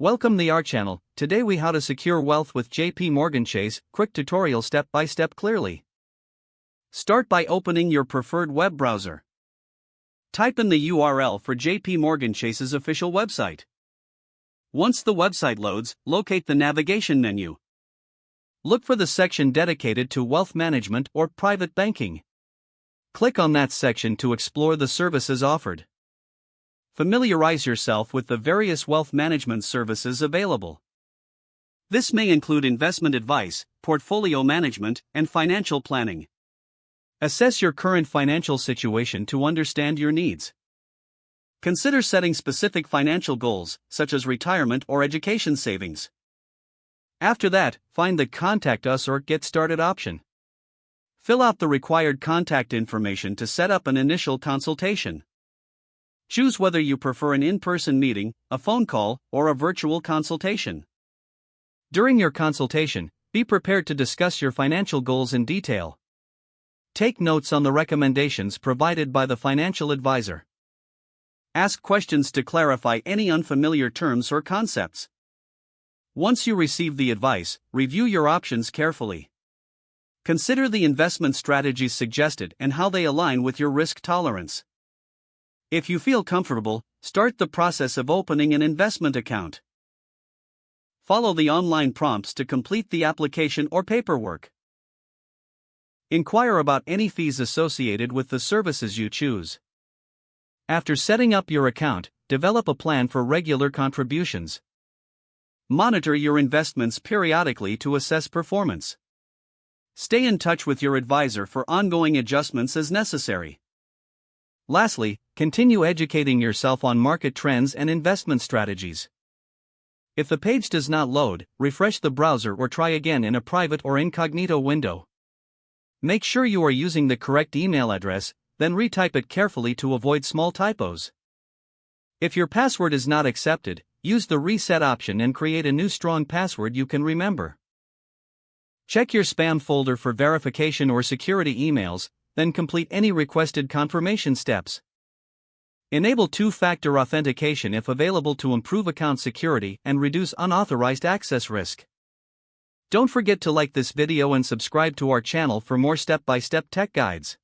Welcome to our channel. Today we how to secure wealth with JP Morgan Chase. Quick tutorial step by step clearly. Start by opening your preferred web browser. Type in the URL for JP Morgan Chase's official website. Once the website loads, locate the navigation menu. Look for the section dedicated to wealth management or private banking. Click on that section to explore the services offered. Familiarize yourself with the various wealth management services available. This may include investment advice, portfolio management, and financial planning. Assess your current financial situation to understand your needs. Consider setting specific financial goals, such as retirement or education savings. After that, find the Contact Us or Get Started option. Fill out the required contact information to set up an initial consultation. Choose whether you prefer an in-person meeting, a phone call, or a virtual consultation. During your consultation, be prepared to discuss your financial goals in detail. Take notes on the recommendations provided by the financial advisor. Ask questions to clarify any unfamiliar terms or concepts. Once you receive the advice, review your options carefully. Consider the investment strategies suggested and how they align with your risk tolerance. If you feel comfortable, start the process of opening an investment account. Follow the online prompts to complete the application or paperwork. Inquire about any fees associated with the services you choose. After setting up your account, develop a plan for regular contributions. Monitor your investments periodically to assess performance. Stay in touch with your advisor for ongoing adjustments as necessary. Lastly, continue educating yourself on market trends and investment strategies. If the page does not load, refresh the browser or try again in a private or incognito window. Make sure you are using the correct email address, then retype it carefully to avoid small typos. If your password is not accepted, use the reset option and create a new strong password you can remember. Check your spam folder for verification or security emails, then complete any requested confirmation steps. Enable two-factor authentication if available to improve account security and reduce unauthorized access risk. Don't forget to like this video and subscribe to our channel for more step-by-step tech guides.